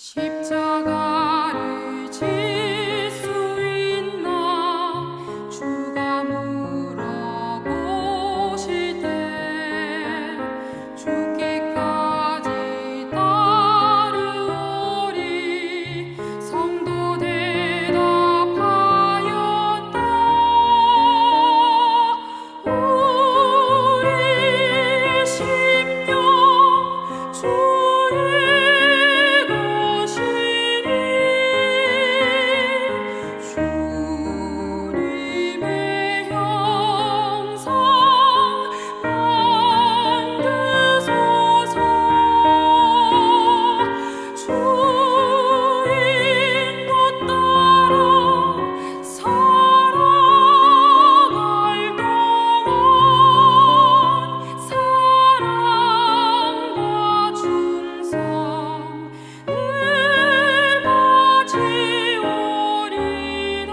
십자가를 질 수 있나 주가 물어보실 때 죽기까지 따르오리 성도 대답하였다. 우리의 심령 주의 주님의 형상 만드소서. 주 인도 따라 살아갈 동안 사랑과 충성 늘 바치오리라.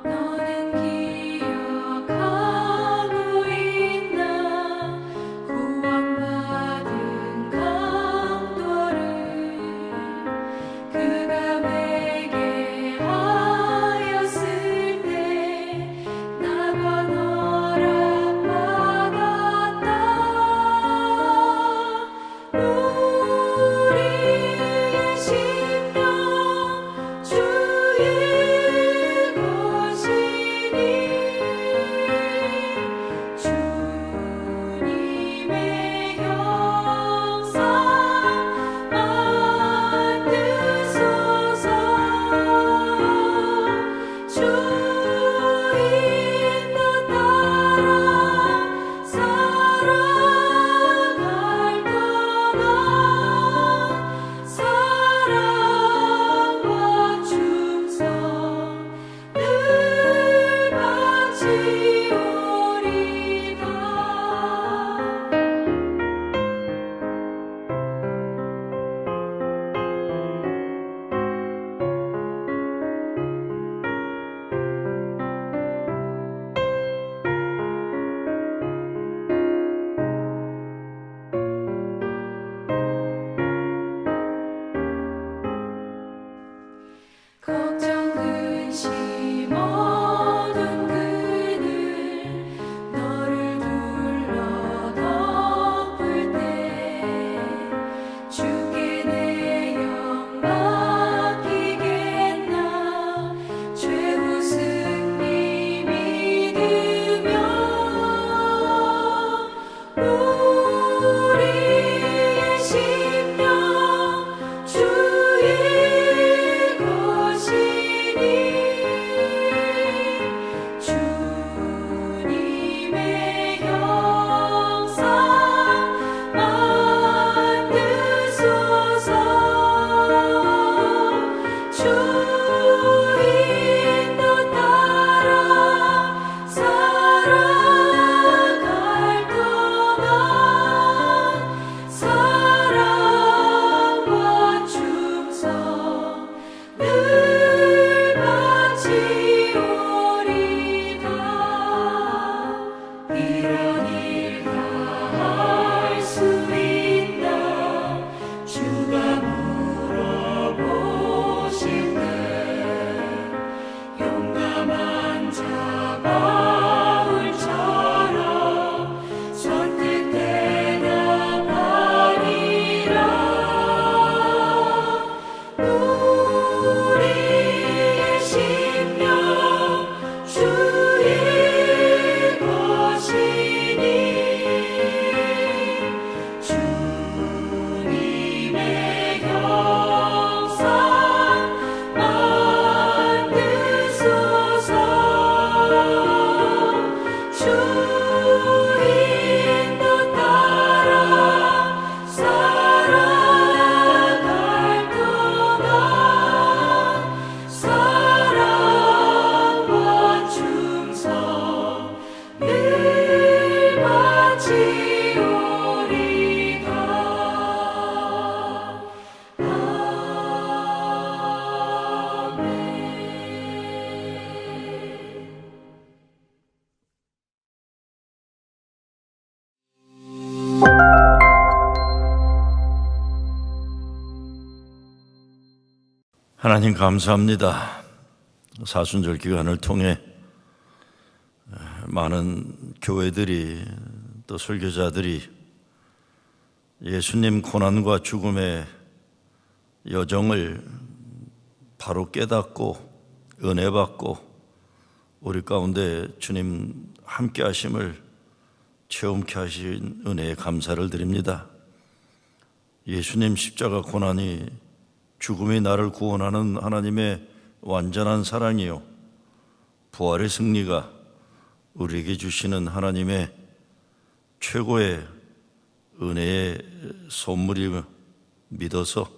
너는 기억하고 있나 구원받은 강도를 그가 내게 하였을 때 나가 허락받았다. 우리의 심령 주의 것이니 주님의 형상 만드소서. 주 인도 따라 살아갈 동안 사랑과 충성 늘 바치오리다. 걱정 근심 어두운 그늘 너를 둘러 덮을 때 주께 내 영 맡기겠나 최후 승리 믿으며 우리의 심령 주의 것이니 주님의 형상 만드소서. 주 인도 따라 살아갈 동안 사랑과 충성 늘 바치오리다. 이런 일 다 할 수 있나 주가 물어보실 때 용감한 자 바울처럼 선뜻 대답하리라. 우리의 심령 주의 것이니 하나님 감사합니다. 사순절 기간을 통해 많은 교회들이 또 설교자들이 예수님 고난과 죽음의 여정을 바로 깨닫고 은혜 받고 우리 가운데 주님 함께 하심을 체험케 하신 은혜에 감사를 드립니다. 예수님 십자가 고난이 죽음이 나를 구원하는 하나님의 완전한 사랑이요 부활의 승리가 우리에게 주시는 하나님의 최고의 은혜의 선물이 믿어서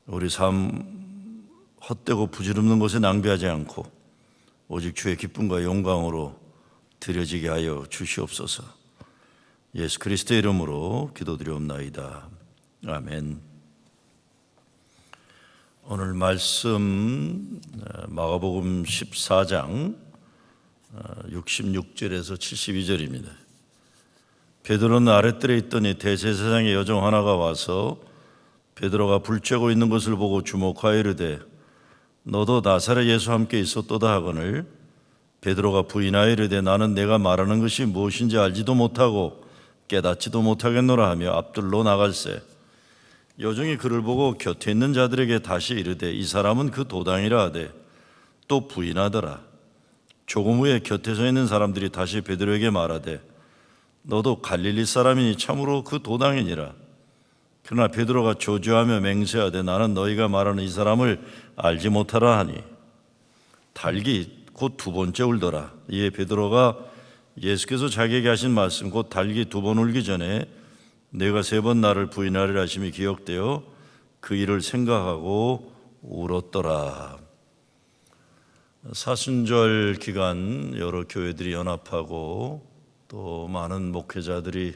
우리 삶 헛되고 부질없는 것에 낭비하지 않고 오직 주의 기쁨과 영광으로 드려지게 하여 주시옵소서. 예수 그리스도의 이름으로 기도드리옵나이다. 아멘. 오늘 말씀 마가복음 14장 66절에서 72절입니다. 베드로는 아랫뜰에 있더니 대제사장의 여종 하나가 와서 베드로가 불 쬐고 있는 것을 보고 주목하여 이르되 너도 나사렛 예수와 함께 있었도다 하거늘 베드로가 부인하여 이르되 나는 내가 말하는 것이 무엇인지 알지도 못하고 깨닫지도 못하겠노라 하며 앞들로 나갈새 여종이 그를 보고 곁에 있는 자들에게 다시 이르되 이 사람은 그 도당이라 하되 또 부인하더라. 조금 후에 곁에 서 있는 사람들이 다시 베드로에게 말하되 너도 갈릴리 사람이니 참으로 그 도당이니라. 그러나 베드로가 조주하며 맹세하되 나는 너희가 말하는 이 사람을 알지 못하라 하니 닭이 곧 두 번째 울더라. 이에 베드로가 예수께서 자기에게 하신 말씀 곧 닭이 두 번 울기 전에 내가 세 번 나를 부인하리라 하심이 기억되어 그 일을 생각하고 울었더라. 사순절 기간 여러 교회들이 연합하고 또 많은 목회자들이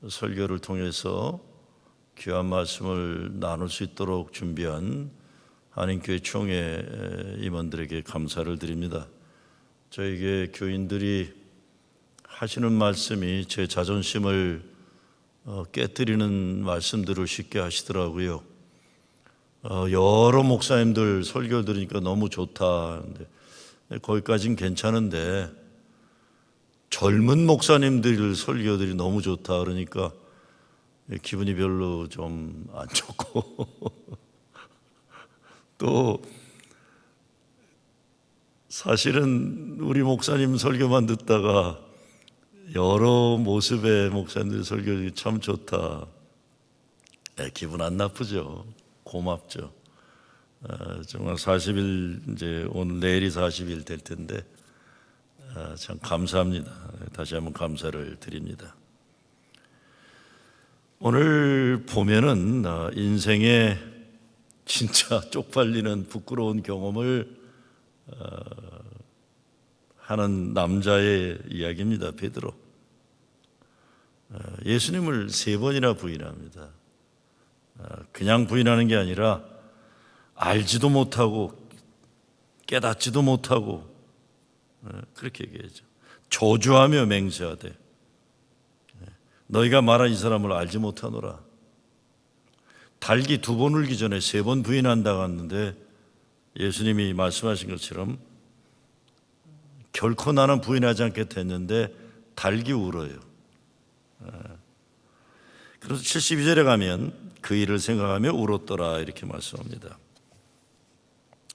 설교를 통해서 귀한 말씀을 나눌 수 있도록 준비한 한인교회 총회 임원들에게 감사를 드립니다. 저에게 교인들이 하시는 말씀이 제 자존심을 깨뜨리는 말씀들을 쉽게 하시더라고요. 여러 목사님들 설교 들으니까 너무 좋다. 거기까지는 괜찮은데 젊은 목사님들 설교들이 너무 좋다 그러니까 기분이 별로 좀 안 좋고 또 사실은 우리 목사님 설교만 듣다가 여러 모습의 목사님들 설교들이 참 좋다. 기분 안 나쁘죠. 고맙죠. 정말 40일 이제 오늘 내일이 40일 될 텐데 참 감사합니다. 다시 한번 감사를 드립니다. 오늘 보면은 인생의 진짜 쪽팔리는 부끄러운 경험을 하는 남자의 이야기입니다. 베드로. 예수님을 세 번이나 부인합니다. 그냥 부인하는 게 아니라 알지도 못하고 깨닫지도 못하고 그렇게 얘기하죠. 저주하며 맹세하되 너희가 말한 이 사람을 알지 못하노라. 닭이 두 번 울기 전에 세 번 부인한다고 하는데 예수님이 말씀하신 것처럼 결코 나는 부인하지 않겠다 했는데 닭이 울어요. 그래서 72절에 가면 그 일을 생각하며 울었더라 이렇게 말씀합니다.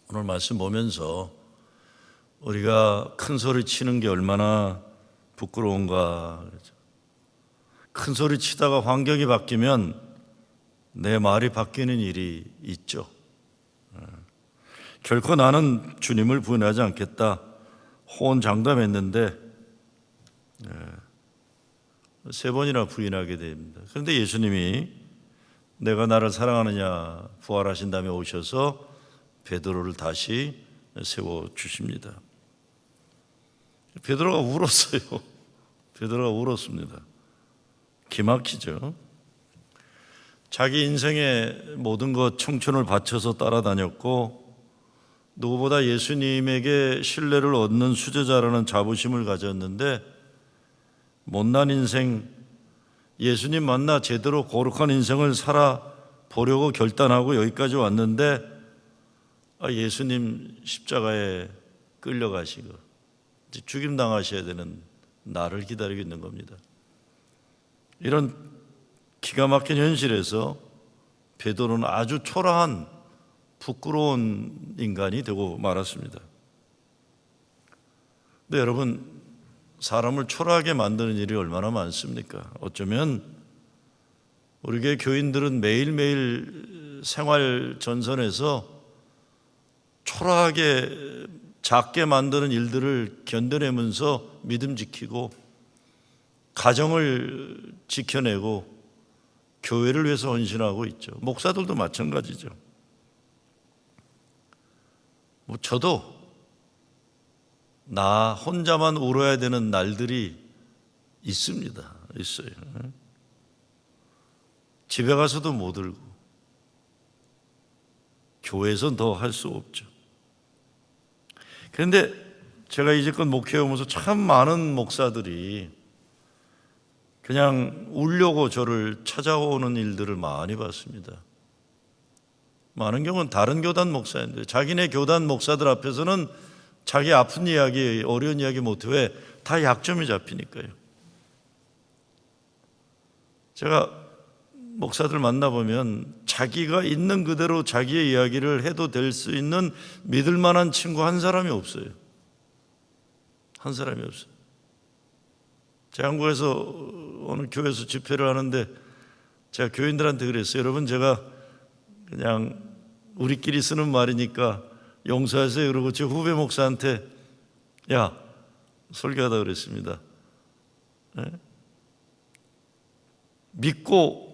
오늘 말씀 보면서 우리가 큰 소리 치는 게 얼마나 부끄러운가. 큰 소리 치다가 환경이 바뀌면 내 말이 바뀌는 일이 있죠. 결코 나는 주님을 부인하지 않겠다 호언장담했는데 세 번이나 부인하게 됩니다. 그런데 예수님이 내가 나를 사랑하느냐 부활하신 다음에 오셔서 베드로를 다시 세워주십니다. 베드로가 울었어요. 베드로가 울었습니다. 기막히죠. 자기 인생의 모든 것 청춘을 바쳐서 따라다녔고 누구보다 예수님에게 신뢰를 얻는 수제자라는 자부심을 가졌는데 못난 인생, 예수님 만나 제대로 거룩한 인생을 살아보려고 결단하고 여기까지 왔는데 예수님 십자가에 끌려가시고 이제 죽임당하셔야 되는 나를 기다리고 있는 겁니다. 이런 기가 막힌 현실에서 베드로는 아주 초라한 부끄러운 인간이 되고 말았습니다. 근데 여러분, 사람을 초라하게 만드는 일이 얼마나 많습니까? 어쩌면 우리 교회 교인들은 매일매일 생활 전선에서 초라하게 작게 만드는 일들을 견뎌내면서 믿음 지키고 가정을 지켜내고 교회를 위해서 헌신하고 있죠. 목사들도 마찬가지죠. 저도 나 혼자만 울어야 되는 날들이 있습니다. 있어요. 집에 가서도 못 울고 교회에서는 더 할 수 없죠. 그런데 제가 이제껏 목회해 오면서 참 많은 목사들이 그냥 울려고 저를 찾아오는 일들을 많이 봤습니다. 많은 경우는 다른 교단 목사인데 자기네 교단 목사들 앞에서는 자기 아픈 이야기, 어려운 이야기 못해. 왜? 다 약점이 잡히니까요. 제가 목사들 만나보면 자기가 있는 그대로 자기의 이야기를 해도 될 수 있는 믿을 만한 친구 한 사람이 없어요. 한 사람이 없어요. 제가 한국에서 어느 교회에서 집회를 하는데 제가 교인들한테 그랬어요. 여러분, 제가 그냥 우리끼리 쓰는 말이니까 용서하세요. 그러고 제 후배 목사한테 야, 설교하다 그랬습니다. 네? 믿고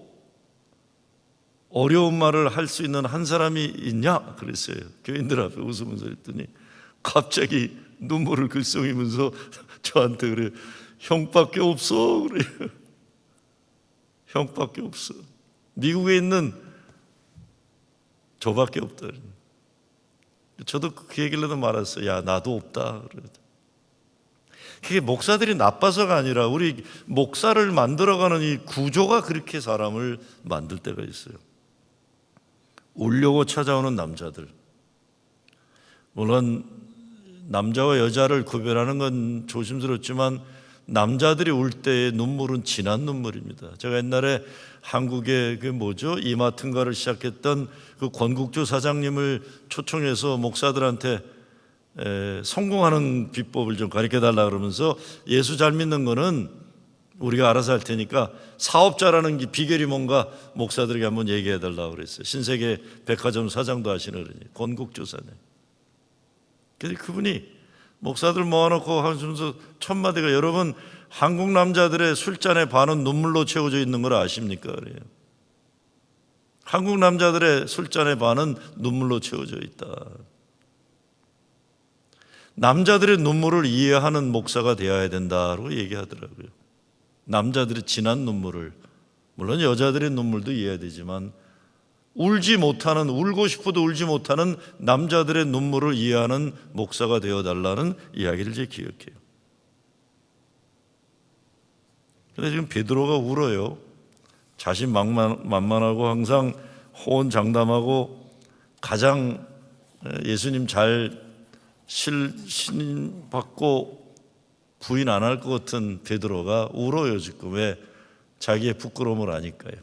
어려운 말을 할 수 있는 한 사람이 있냐? 그랬어요. 교인들 앞에 웃으면서 했더니 갑자기 눈물을 글썽이면서 저한테 그래요. 형밖에 없어. 그래요. 형밖에 없어. 미국에 있는 저밖에 없다. 저도 그 얘기를 말했어요. 야, 나도 없다. 그게 목사들이 나빠서가 아니라 우리 목사를 만들어가는 이 구조가 그렇게 사람을 만들 때가 있어요. 울려고 찾아오는 남자들. 물론 남자와 여자를 구별하는 건 조심스럽지만 남자들이 울 때의 눈물은 진한 눈물입니다. 제가 옛날에 한국의 이마트인가를 시작했던 그 권국주 사장님을 초청해서 목사들한테 성공하는 비법을 좀 가르쳐달라 그러면서 예수 잘 믿는 거는 우리가 알아서 할 테니까 사업자라는 게 비결이 뭔가 목사들에게 한번 얘기해달라고 그랬어요. 신세계 백화점 사장도 하시는 권국주 사장님. 그래서 그분이 목사들 모아놓고 하면서 첫 마디가 여러분, 한국 남자들의 술잔의 반은 눈물로 채워져 있는 걸 아십니까? 그래요. 한국 남자들의 술잔의 반은 눈물로 채워져 있다. 남자들의 눈물을 이해하는 목사가 되어야 된다고 얘기하더라고요. 남자들의 진한 눈물을, 물론 여자들의 눈물도 이해해야 되지만 울고 싶어도 울지 못하는 남자들의 눈물을 이해하는 목사가 되어달라는 이야기를 제가 기억해요. 그런데 지금 베드로가 울어요. 자신만만하고 항상 호언장담하고 가장 예수님 잘 신받고 부인 안 할 것 같은 베드로가 울어요. 지금 왜? 자기의 부끄러움을 아니까요.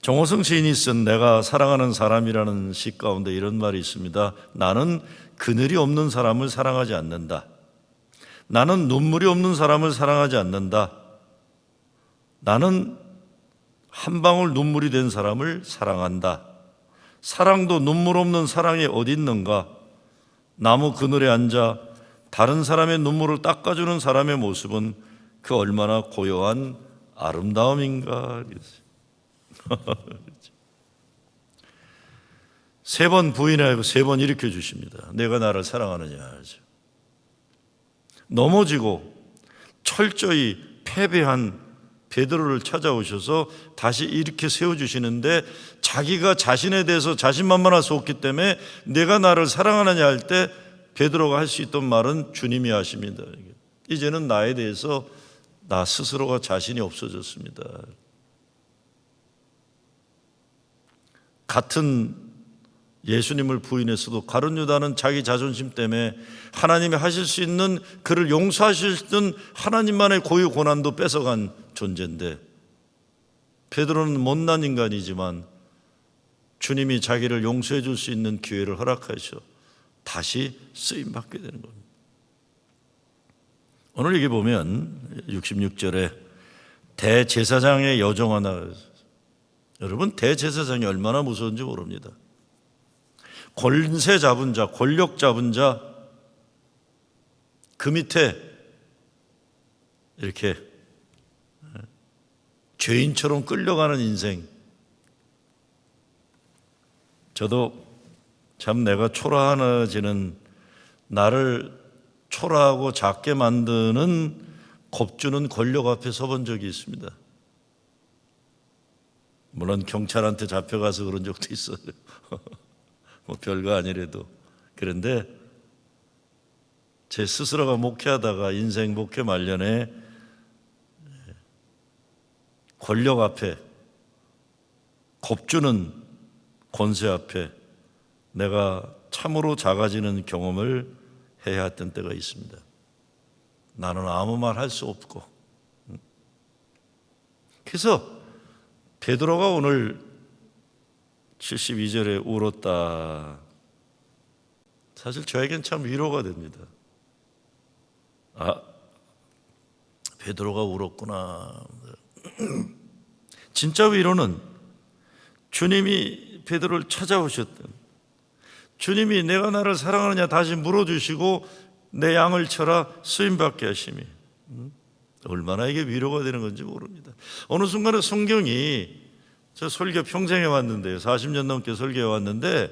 정호성 시인이 쓴 내가 사랑하는 사람이라는 시 가운데 이런 말이 있습니다. 나는 그늘이 없는 사람을 사랑하지 않는다. 나는 눈물이 없는 사람을 사랑하지 않는다. 나는 한 방울 눈물이 된 사람을 사랑한다. 사랑도 눈물 없는 사랑이 어디 있는가? 나무 그늘에 앉아 다른 사람의 눈물을 닦아주는 사람의 모습은 그 얼마나 고요한 아름다움인가. 세 번 부인하고 세 번 일으켜 주십니다. 내가 나를 사랑하느냐. 넘어지고 철저히 패배한 베드로를 찾아오셔서 다시 이렇게 세워주시는데 자기가 자신에 대해서 자신만만할 수 없기 때문에 내가 나를 사랑하느냐 할 때 베드로가 할 수 있던 말은 주님이 하십니다. 이제는 나에 대해서 나 스스로가 자신이 없어졌습니다. 같은 예수님을 부인했어도 가룟 유다는 자기 자존심 때문에 하나님이 하실 수 있는, 그를 용서하실 수 있는 하나님만의 고유 고난도 뺏어간 존재인데, 베드로는 못난 인간이지만 주님이 자기를 용서해 줄 수 있는 기회를 허락하셔 다시 쓰임 받게 되는 겁니다. 오늘 여기 보면 66절에 대제사장의 여종 하나, 여러분 대제사장이 얼마나 무서운지 모릅니다. 권세 잡은 자, 권력 잡은 자, 그 밑에 이렇게 죄인처럼 끌려가는 인생. 저도 참 내가 초라해지는, 나를 초라하고 작게 만드는 겁주는 권력 앞에 서본 적이 있습니다. 물론 경찰한테 잡혀가서 그런 적도 있어요. 뭐 별거 아니래도. 그런데 제 스스로가 목회하다가 인생 목회 말년에 권력 앞에, 겁주는 권세 앞에 내가 참으로 작아지는 경험을 해야 했던 때가 있습니다. 나는 아무 말 할 수 없고. 그래서 베드로가 오늘 72절에 울었다. 사실 저에겐 참 위로가 됩니다. 아, 베드로가 울었구나. 진짜 위로는 주님이 베드로를 찾아오셨던, 주님이 내가 나를 사랑하느냐 다시 물어주시고 내 양을 쳐라 쓰임받게 하심이, 얼마나 이게 위로가 되는 건지 모릅니다. 어느 순간에 성경이, 저 설교 평생 해왔는데요, 40년 넘게 설교해 왔는데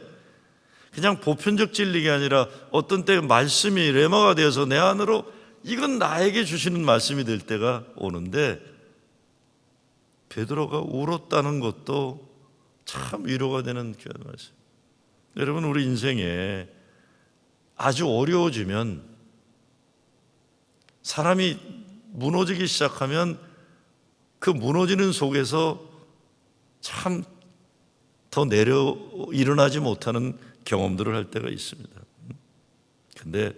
그냥 보편적 진리가 아니라 어떤 때 말씀이 레마가 되어서 내 안으로 이건 나에게 주시는 말씀이 될 때가 오는데, 베드로가 울었다는 것도 참 위로가 되는 귀한 말씀. 여러분, 우리 인생에 아주 어려워지면, 사람이 무너지기 시작하면 그 무너지는 속에서 참 더 일어나지 못하는 경험들을 할 때가 있습니다. 근데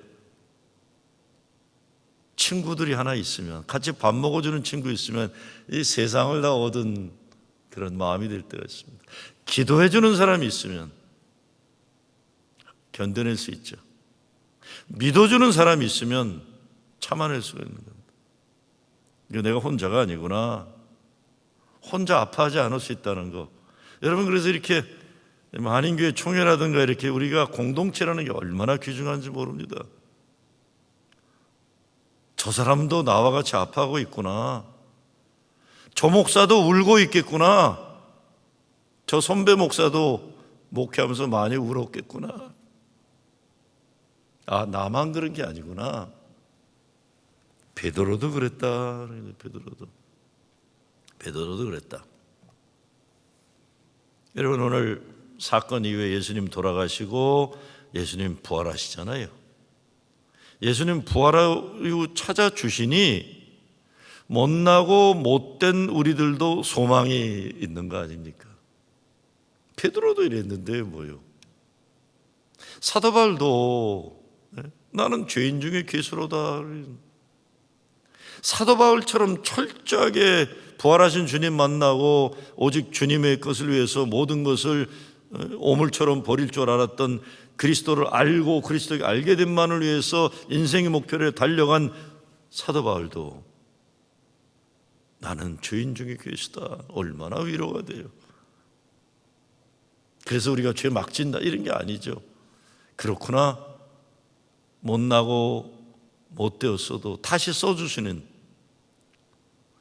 친구들이 하나 있으면, 같이 밥 먹어주는 친구 있으면 이 세상을 다 얻은 그런 마음이 될 때가 있습니다. 기도해주는 사람이 있으면 견뎌낼 수 있죠. 믿어주는 사람이 있으면 참아낼 수가 있는 겁니다. 이거 내가 혼자가 아니구나, 혼자 아파하지 않을 수 있다는 거. 여러분, 그래서 이렇게 한인교회 총회라든가 이렇게 우리가 공동체라는 게 얼마나 귀중한지 모릅니다. 저 사람도 나와 같이 아파하고 있구나, 저 목사도 울고 있겠구나, 저 선배 목사도 목회하면서 많이 울었겠구나, 아, 나만 그런 게 아니구나. 베드로도 그랬다. 베드로도 그랬다. 여러분, 오늘 사건 이후에 예수님 돌아가시고 예수님 부활하시잖아요. 예수님 부활 이후 찾아주시니 못나고 못된 우리들도 소망이 있는 거 아닙니까? 베드로도 이랬는데 뭐요? 사도 바울도 나는 죄인 중에 괴수로다. 사도 바울처럼 철저하게 부활하신 주님 만나고 오직 주님의 것을 위해서 모든 것을 오물처럼 버릴 줄 알았던, 그리스도를 알고 그리스도를 알게 된 만을 위해서 인생의 목표를 달려간 사도 바울도 나는 죄인 중에 괴수다. 얼마나 위로가 돼요. 그래서 우리가 죄 막 진다 이런 게 아니죠. 그렇구나, 못나고 못되었어도 다시 써주시는,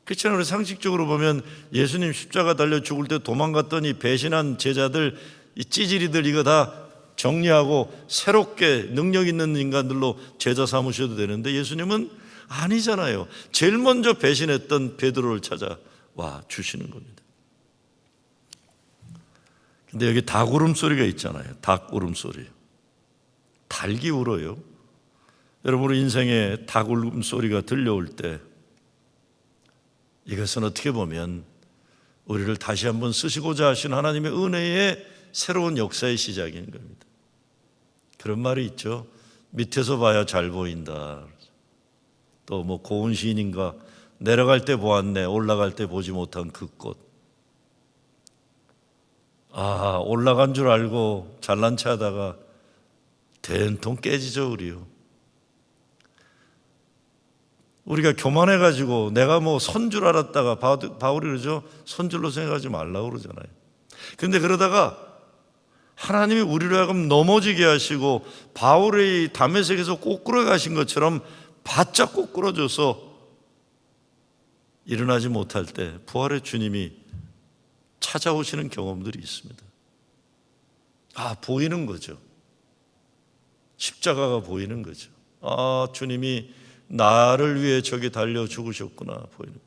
그렇잖아요. 상식적으로 보면 예수님 십자가 달려 죽을 때 도망갔더니 배신한 제자들, 이 찌질이들 이거 다 정리하고 새롭게 능력 있는 인간들로 제자 삼으셔도 되는데, 예수님은 아니잖아요. 제일 먼저 배신했던 베드로를 찾아와 주시는 겁니다. 근데 여기 닭 울음소리가 있잖아요. 닭 울음소리. 닭이 울어요. 여러분, 우리 인생에 닭 울음소리가 들려올 때 이것은 어떻게 보면 우리를 다시 한번 쓰시고자 하신 하나님의 은혜의 새로운 역사의 시작인 겁니다. 그런 말이 있죠. 밑에서 봐야 잘 보인다. 또 뭐 고운 시인인가, 내려갈 때 보았네, 올라갈 때 보지 못한 그 꽃. 아, 올라간 줄 알고 잘난 체 하다가 된통 깨지죠, 우리요. 우리가 교만해가지고 내가 뭐 선 줄 알았다가, 바울이 그러죠. 선줄로 생각하지 말라고 그러잖아요. 근데 그러다가 하나님이 우리로 하여금 넘어지게 하시고 바울의 다메섹에서 꼬꾸러 가신 것처럼 바짝 꼬꾸러져서 일어나지 못할 때 부활의 주님이 찾아오시는 경험들이 있습니다. 아, 보이는 거죠. 십자가가 보이는 거죠. 아, 주님이 나를 위해 저기 달려 죽으셨구나. 보이는 거예요.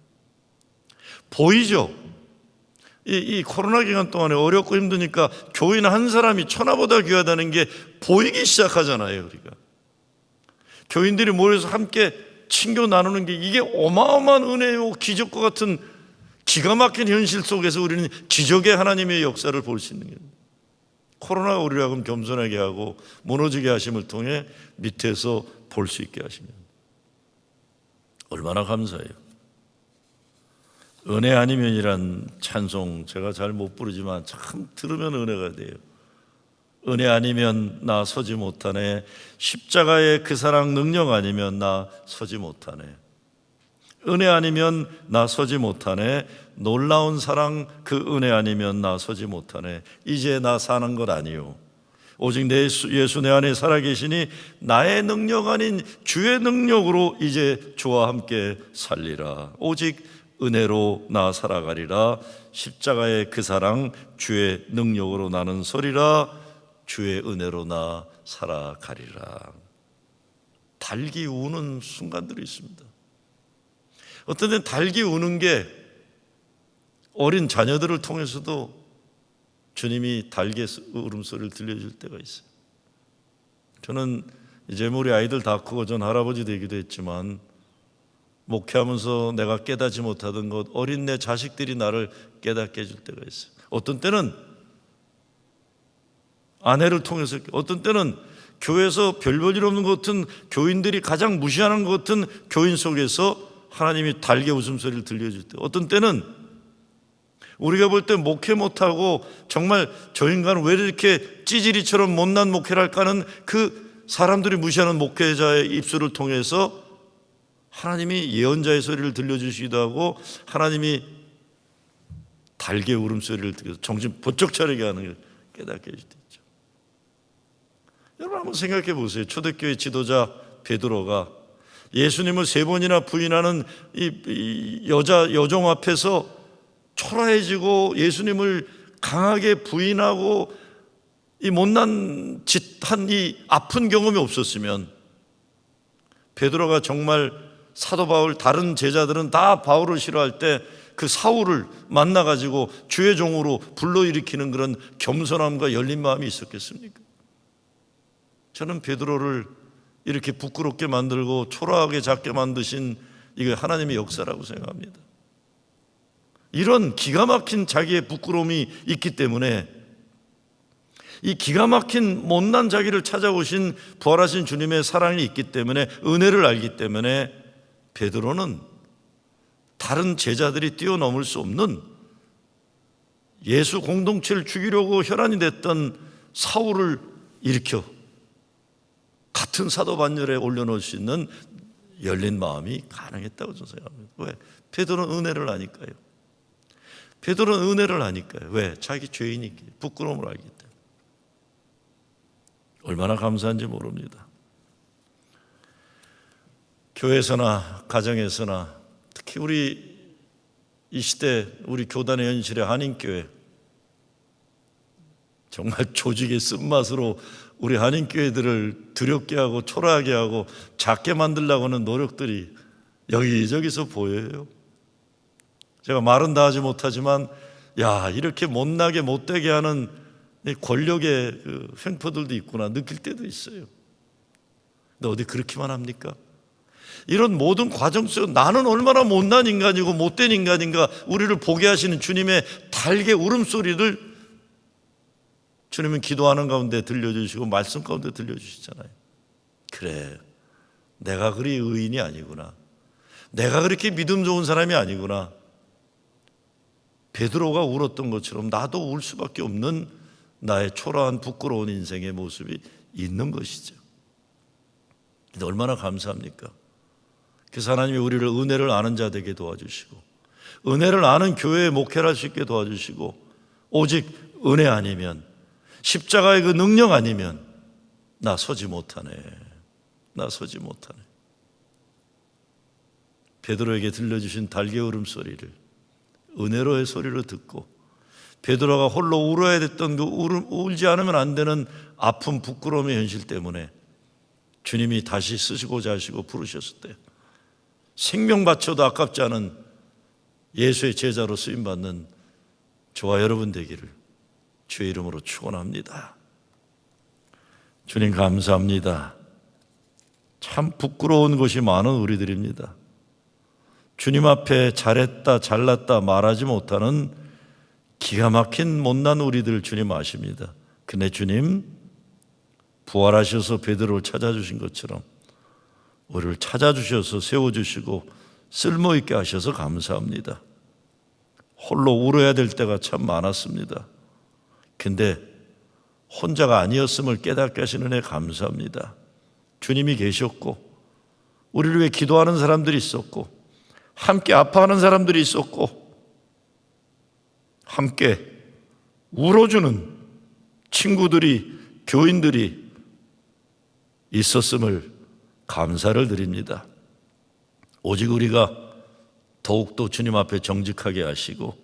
보이죠. 이 코로나 기간 동안에 어렵고 힘드니까 교인 한 사람이 천하보다 귀하다는 게 보이기 시작하잖아요. 우리가 교인들이 모여서 함께 친교 나누는 게 이게 어마어마한 은혜요, 기적과 같은 기가 막힌 현실 속에서 우리는 기적의 하나님의 역사를 볼 수 있는 거예요. 코로나가 우리를 하여금 겸손하게 하고 무너지게 하심을 통해 밑에서 볼 수 있게 하시면 얼마나 감사해요. 은혜 아니면이란 찬송 제가 잘 못 부르지만 참 들으면 은혜가 돼요. 은혜 아니면 나 서지 못하네. 십자가의 그 사랑 능력 아니면 나 서지 못하네. 은혜 아니면 나 서지 못하네. 놀라운 사랑 그 은혜 아니면 나 서지 못하네. 이제 나 사는 것 아니요, 오직 내 예수 내 안에 살아계시니 나의 능력 아닌 주의 능력으로 이제 주와 함께 살리라. 오직 은혜로 나 살아가리라. 십자가의 그 사랑 주의 능력으로 나는 서리라. 주의 은혜로 나 살아가리라. 달기 우는 순간들이 있습니다. 어떤 때는 달기 우는 게 어린 자녀들을 통해서도 주님이 달기 울음소리를 들려줄 때가 있어요. 저는 이제 우리 아이들 다 크고 전 할아버지 되기도 했지만 목회하면서 내가 깨닫지 못하던 것 어린 내 자식들이 나를 깨닫게 해줄 때가 있어요. 어떤 때는 아내를 통해서, 어떤 때는 교회에서 별 볼 일 없는 것 같은 교인들이 가장 무시하는 것 같은 교인 속에서 하나님이 달게 웃음소리를 들려줄 때, 어떤 때는 우리가 볼 때 목회 못하고 정말 저 인간은 왜 이렇게 찌질이처럼 못난 목회를 할까 하는 그 사람들이 무시하는 목회자의 입술을 통해서 하나님이 예언자의 소리를 들려주시기도 하고 하나님이 달게 울음소리를 들려서 정신 번쩍 차리게 하는 걸 깨닫게 해줄 때 있죠. 여러분 한번 생각해 보세요. 초대교회 지도자 베드로가 예수님을 3번이나 부인하는 이 여종 앞에서 초라해지고 예수님을 강하게 부인하고 이 못난 짓한 이 아픈 경험이 없었으면 베드로가 정말 사도 바울, 다른 제자들은 다 바울을 싫어할 때 그 사울을 만나가지고 주의 종으로 불러일으키는 그런 겸손함과 열린 마음이 있었겠습니까? 저는 베드로를 이렇게 부끄럽게 만들고 초라하게 작게 만드신 이게 하나님의 역사라고 생각합니다. 이런 기가 막힌 자기의 부끄러움이 있기 때문에 이 기가 막힌 못난 자기를 찾아오신 부활하신 주님의 사랑이 있기 때문에, 은혜를 알기 때문에 베드로는 다른 제자들이 뛰어넘을 수 없는 예수 공동체를 죽이려고 혈안이 됐던 사울을 일으켜 같은 사도 반열에 올려놓을 수 있는 열린 마음이 가능했다고 저는 생각합니다. 왜? 베드로는 은혜를 아니까요. 베드로는 은혜를 아니까요. 왜? 자기 죄인이기에, 부끄러움을 알기 때문에. 얼마나 감사한지 모릅니다. 교회에서나 가정에서나 특히 우리 이 시대 우리 교단의 현실의 한인교회, 정말 조직의 쓴맛으로 우리 한인교회들을 두렵게 하고 초라하게 하고 작게 만들려고 하는 노력들이 여기저기서 보여요. 제가 말은 다 하지 못하지만 야, 이렇게 못나게 못되게 하는 권력의 그 횡포들도 있구나 느낄 때도 있어요. 근데 어디 그렇게만 합니까? 이런 모든 과정 속에 나는 얼마나 못난 인간이고 못된 인간인가, 우리를 보게 하시는 주님의 달게 울음소리를, 이 시대에 우리가 들어야 될 때가 있습니다. 여러분 한번 생각해 보세요. 초대교회 지도자 베드로가 예수님을 3번이나 부인하는 이 여자 여종 앞에서 초라해지고 예수님을 강하게 부인하고 주님은 기도하는 가운데 들려주시고 말씀 가운데 들려주시잖아요. 그래, 내가 그리 의인이 아니구나. 내가 그렇게 믿음 좋은 사람이 아니구나. 베드로가 울었던 것처럼 나도 울 수밖에 없는 나의 초라한 부끄러운 인생의 모습이 있는 것이죠. 근데 얼마나 감사합니까? 그래서 하나님이 우리를 은혜를 아는 자 되게 도와주시고, 은혜를 아는 교회에 목회를 할 수 있게 도와주시고, 오직 은혜 아니면, 십자가의 그 능력 아니면 나 서지 못하네. 나 서지 못하네. 베드로에게 들려주신 달개 울음소리를 은혜로의 소리로 듣고, 베드로가 홀로 울어야 됐던 그 울지 않으면 안 되는 아픔, 부끄러움의 현실 때문에 주님이 다시 쓰시고자 하시고 부르셨을 때 생명 바쳐도 아깝지 않은 예수의 제자로 쓰임받는 저와 여러분 되기를 주의 이름으로 축원합니다. 주님 감사합니다. 참 부끄러운 것이 많은 우리들입니다. 주님 앞에 잘했다 잘났다 말하지 못하는 기가 막힌 못난 우리들 주님 아십니다. 근데 주님 부활하셔서 베드로를 찾아주신 것처럼 우리를 찾아주셔서 세워주시고 쓸모있게 하셔서 감사합니다. 홀로 울어야 될 때가 참 많았습니다. 근데 혼자가 아니었음을 깨닫게 하시는 애 감사합니다. 주님이 계셨고 우리를 위해 기도하는 사람들이 있었고 함께 아파하는 사람들이 있었고 함께 울어주는 친구들이, 교인들이 있었음을 감사를 드립니다. 오직 우리가 더욱더 주님 앞에 정직하게 하시고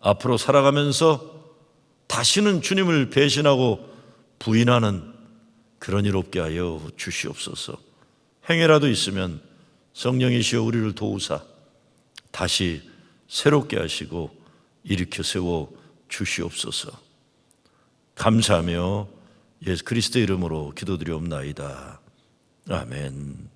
앞으로 살아가면서 다시는 주님을 배신하고 부인하는 그런 일 없게 하여 주시옵소서. 행해라도 있으면 성령이시여 우리를 도우사 다시 새롭게 하시고 일으켜 세워 주시옵소서. 감사하며 예수 그리스도의 이름으로 기도드리옵나이다. 아멘.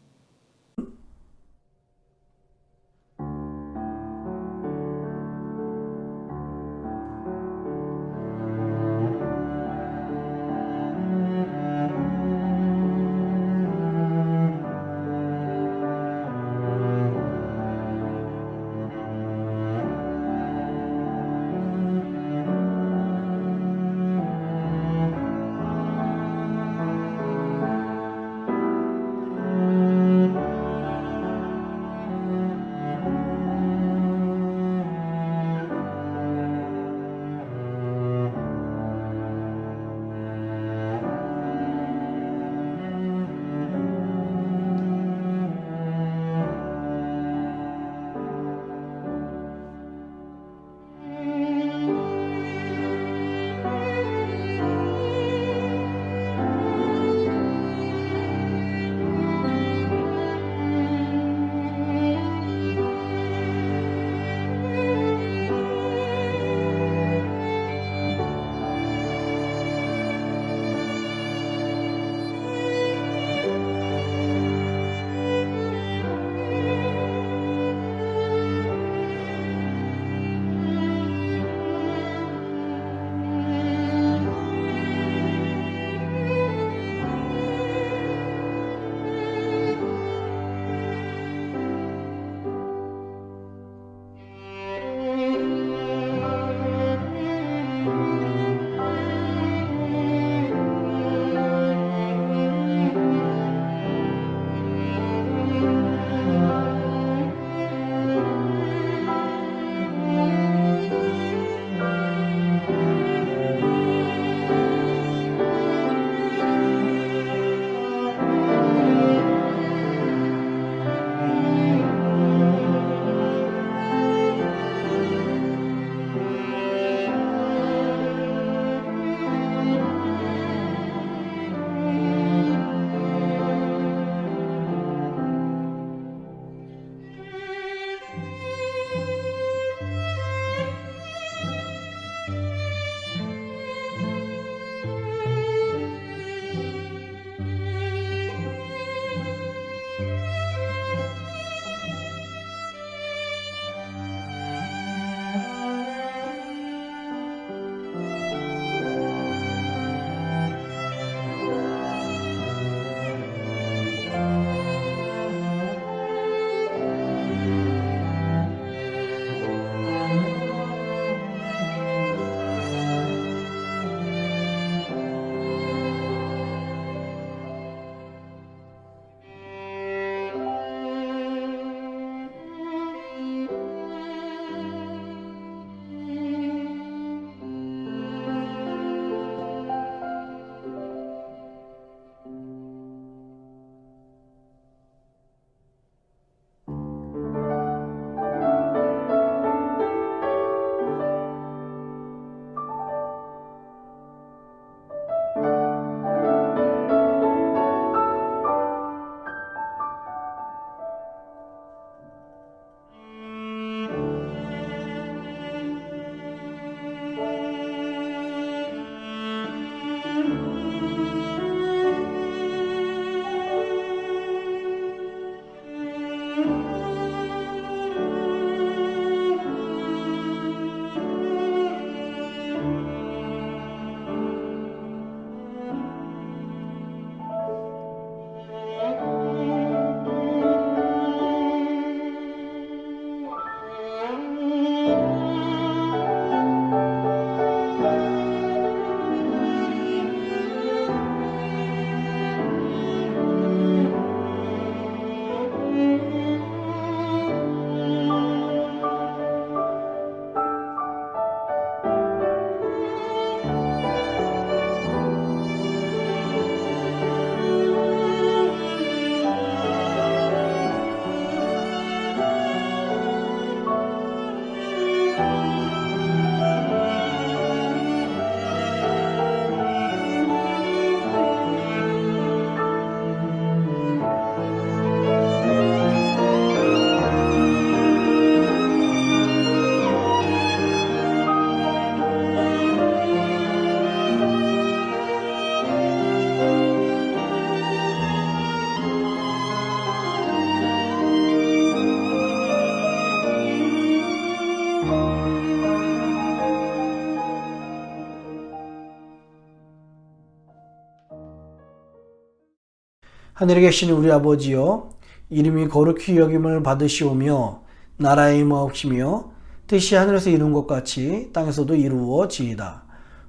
하늘에 계신 우리 아버지여, 이름이 거룩히 여김을 받으시오며 나라의 임하옵시며 뜻이 하늘에서 이룬 것 같이 땅에서도 이루어지이다.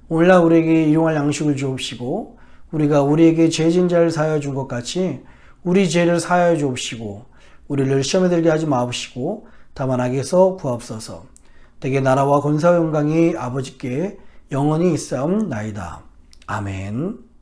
오늘날 우리에게 일용할 양식을 주옵시고 우리가 우리에게 죄진 자를 사하여 준 것 같이 우리 죄를 사하여 주옵시고 우리를 시험에 들게 하지 마옵시고 다만 악에서 구하옵소서. 대개 나라와 권세와 영광이 아버지께 영원히 있사옵나이다. 아멘.